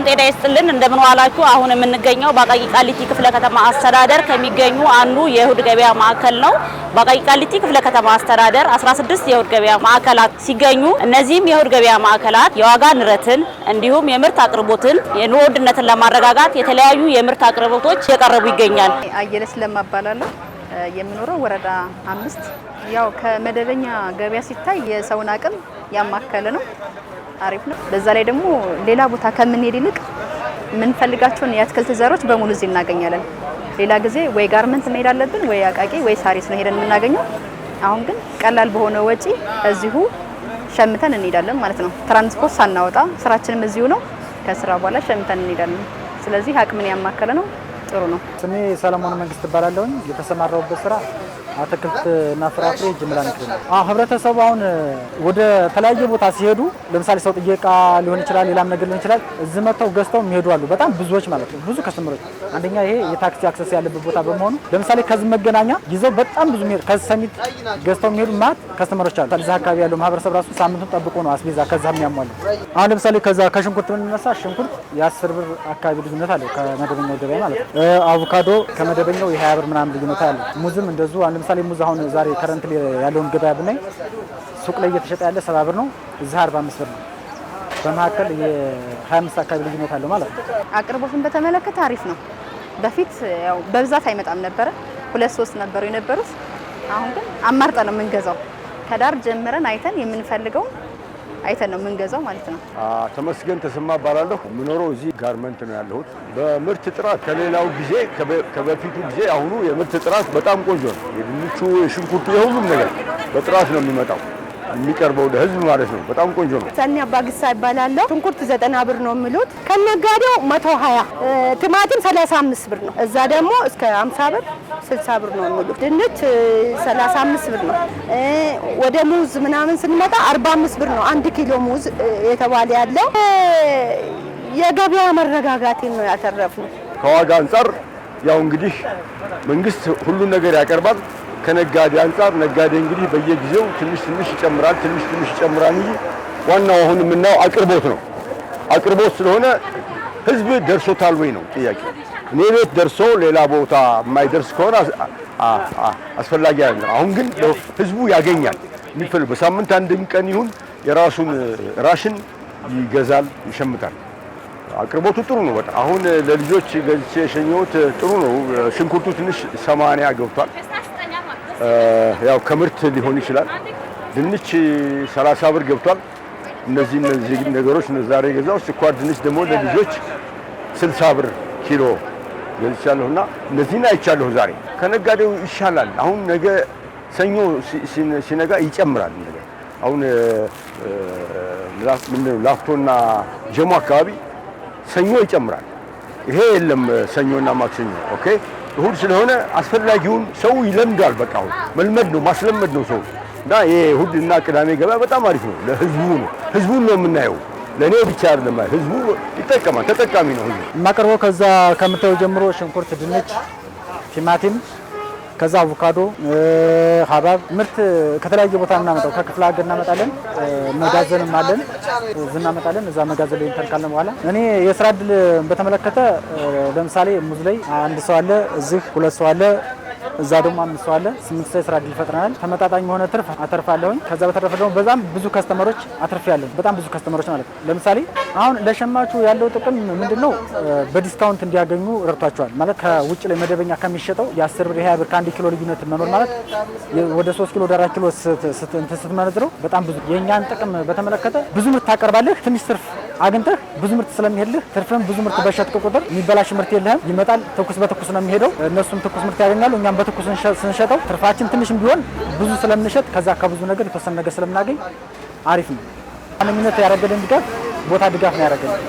ጤና ይስጥልን እንደምን ዋላችሁ። አሁን የምንገኘው በአቃቂ ቃሊቲ ክፍለ ከተማ አስተዳደር ከሚገኙ አንዱ የእሁድ ገበያ ማዕከል ነው። በአቃቂ ቃሊቲ ክፍለ ከተማ አስተዳደር 16 የእሁድ ገበያ ማዕከላት ሲገኙ እነዚህም የእሁድ ገበያ ማዕከላት የዋጋ ንረትን እንዲሁም የምርት አቅርቦትን የኑሮ ውድነትን ለማረጋጋት የተለያዩ የምርት አቅርቦቶች እየቀረቡ ይገኛል። አየለስ ለማባላለሁ የምኖረው ወረዳ 5 ያው ከመደበኛ ገበያ ሲታይ የሰውን አቅም ያማከለ ነው። አሪፍ ነው። በዛ ላይ ደግሞ ሌላ ቦታ ከምንሄድ ይልቅ የምንፈልጋቸውን የአትክልት ዘሮች በሙሉ እዚህ እናገኛለን። ሌላ ጊዜ ወይ ጋርመንት መሄድ አለብን ወይ አቃቂ ወይ ሳሪስ ነው ሄደን የምናገኘው። አሁን ግን ቀላል በሆነ ወጪ እዚሁ ሸምተን እንሄዳለን ማለት ነው። ትራንስፖርት ሳናወጣ ስራችንም እዚሁ ነው። ከስራ በኋላ ሸምተን እንሄዳለን። ስለዚህ አቅምን ያማከለ ነው። ጥሩ ነው። ስሜ ሰለሞን መንግስት ይባላል። የተሰማራውበት ስራ አትክልትና ፍራፍሬ ጅምላ ንግድ ነው። ህብረተሰቡ አሁን ወደ ተለያየ ቦታ ሲሄዱ ለምሳሌ ሰው ጥየቃ ሊሆን ይችላል፣ ሌላም ነገር ሊሆን ይችላል። እዚህ መጥተው ገዝተው የሚሄዱ አሉ። በጣም ብዙዎች ማለት ነው። ብዙ ከስተመሮች አንደኛ ይሄ የታክሲ አክሰስ ያለበት ቦታ በመሆኑ ለምሳሌ ከዚህ መገናኛ ይዘው በጣም ብዙ የሚሄዱ ከዚህ ሰሚት ገዝተው የሚሄዱ ማለት ከስተመሮች አሉ። እዚህ አካባቢ ያለው ማህበረሰብ ራሱ ሳምንቱን ጠብቆ ነው አስቤዛ ከዛ የሚያሟሉ። አሁን ለምሳሌ ከዛ ከሽንኩርት ብንነሳ ሽንኩርት የ10 ብር አካባቢ ልዩነት አለው ከመደበኛው ገበያ ማለት ነው። አቮካዶ ከመደበኛው የ20 ብር ምናምን ልዩነት አለው። ሙዝም እንደዚሁ ለምሳሌ ሙዝ አሁን ዛሬ ከረንት ያለውን ገበያ ብናይ ሱቅ ላይ እየተሸጠ ያለ 70 ብር ነው፣ እዚህ 45 ብር ነው። በመካከል የ25 አካባቢ ልዩነት አለው ማለት ነው። አቅርቦትን በተመለከተ አሪፍ ነው። በፊት ያው በብዛት አይመጣም ነበረ፣ 2-3 ነበሩ የነበሩት። አሁን ግን አማርጠን ነው የምንገዛው። ከዳር ጀምረን አይተን የምንፈልገው አይተን ነው የምንገዛው ማለት ነው። ተመስገን ተሰማ እባላለሁ። የምኖረው እዚህ ጋርመንት ነው ያለሁት። በምርት ጥራት ከሌላው ጊዜ ከበፊቱ ጊዜ አሁኑ የምርት ጥራት በጣም ቆንጆ ነው። የድንቹ፣ የሽንኩርቱ፣ የሁሉም ነገር በጥራት ነው የሚመጣው የሚቀርበው ለህዝብ ማለት ነው። በጣም ቆንጆ ነው። ሰኒ አባግሳ ይባላለሁ። ሽንኩርት 90 ብር ነው የሚሉት፣ ከነጋዴው 120፣ ቲማቲም 35 ብር ነው። እዛ ደግሞ እስከ 50 ብር 60 ብር ነው የሚሉት። ድንች 35 ብር ነው። ወደ ሙዝ ምናምን ስንመጣ 45 ብር ነው 1 ኪሎ ሙዝ የተባለ ያለው። የገበያ መረጋጋትን ነው ያተረፍነው። ከዋጋ አንፃር ያው እንግዲህ መንግስት ሁሉን ነገር ያቀርባል። ከነጋዴ አንፃር ነጋዴ እንግዲህ በየጊዜው ትንሽ ይጨምራል እንጂ ዋናው አሁን የምናየው አቅርቦት ነው። አቅርቦት ስለሆነ ህዝብ ደርሶታል ወይ ነው ጥያቄው። እኔ ቤት ደርሶ ሌላ ቦታ የማይደርስ ከሆነ አስፈላጊ አይደለም። አሁን ግን ህዝቡ ያገኛል የሚፈልግ በሳምንት አንድም ቀን ይሁን የራሱን ራሽን ይገዛል፣ ይሸምታል። አቅርቦቱ ጥሩ ነው። በጣም አሁን ለልጆች ገዝቼ የሸኘሁት ጥሩ ነው። ሽንኩርቱ ትንሽ 80 ገብቷል። ያው ከምርት ሊሆን ይችላል። ድንች 30 ብር ገብቷል። እነዚህ ነገሮች ዛሬ ገዛው። ስኳር ድንች ደግሞ ለልጆች 60 ብር ኪሎ ገዝቻለሁና እነዚህን አይቻለሁ። ዛሬ ከነጋዴው ይሻላል። አሁን ነገ ሰኞ ሲነጋ ይጨምራል። ነገ አሁን ላፍቶና ጀሞ አካባቢ ሰኞ ይጨምራል። ይሄ የለም ሰኞና ማክሰኞ። ኦኬ እሁድ ስለሆነ አስፈላጊውን ሰው ይለምዳል። በቃ አሁን መልመድ ነው ማስለመድ ነው ሰው እና ይሄ እሁድና ቅዳሜ ገበያ በጣም አሪፍ ነው። ለህዝቡ ነው ህዝቡን ነው የምናየው። ለኔ ብቻ አይደለም፣ ህዝቡ ይጠቀማል፣ ተጠቃሚ ነው ህዝቡ። የማቀርበው ከዛ ከምታየው ጀምሮ ሽንኩርት፣ ድንች፣ ቲማቲም፣ ከዛ አቮካዶ፣ ሀባብ ምርት ከተለያየ ቦታ እናመጣው። ከክፍለ ሀገር እናመጣለን፣ መጋዘንም አለን እዚህ እናመጣለን። እዛ መጋዘን ላይ እንተካለን። በኋላ እኔ የስራ እድል በተመለከተ ለምሳሌ ሙዝ ላይ 1 ሰው አለ፣ እዚህ 2 ሰው አለ፣ እዛ ደግሞ 5 ሰው አለ። 8 ሰው የስራ እድል ፈጥረናል። ተመጣጣኝ የሆነ ትርፍ አተርፋለሁኝ። ከዛ በተረፈ ደግሞ በዛም ብዙ ከስተመሮች አትርፌያለሁ። በጣም ብዙ ከስተመሮች ማለት ነው። ለምሳሌ አሁን ለሸማቹ ያለው ጥቅም ምንድነው? በዲስካውንት እንዲያገኙ ረድቷቸዋል። ማለት ከውጭ ላይ መደበኛ ከሚሸጠው የ10 ብር 20 ብር ከ1 ኪሎ ልዩነት መኖር ማለት ወደ 3 ኪሎ ወደ 4 ኪሎ ስትመነዝረው በጣም ብዙ የኛን ጥቅም በተመለከተ ብዙ ምርት ታቀርባለህ። ትንሽ ትርፍ አግኝተህ ብዙ ምርት ስለሚሄድልህ ትርፍም ብዙ ምርት በሸጥክ ቁጥር የሚበላሽ ምርት የለህም፣ ይመጣል። ትኩስ በትኩስ ነው የሚሄደው። እነሱም ትኩስ ምርት ያገኛሉ፣ እኛም በትኩስ ስንሸጠው ትርፋችን ትንሽም ቢሆን ብዙ ስለምንሸጥ ከዛ ከብዙ ነገር የተወሰነ ነገር ስለምናገኝ አሪፍ ነው። ዋነኝነት ያደረገልን ድጋፍ ቦታ ድጋፍ ነው ያደረገልን።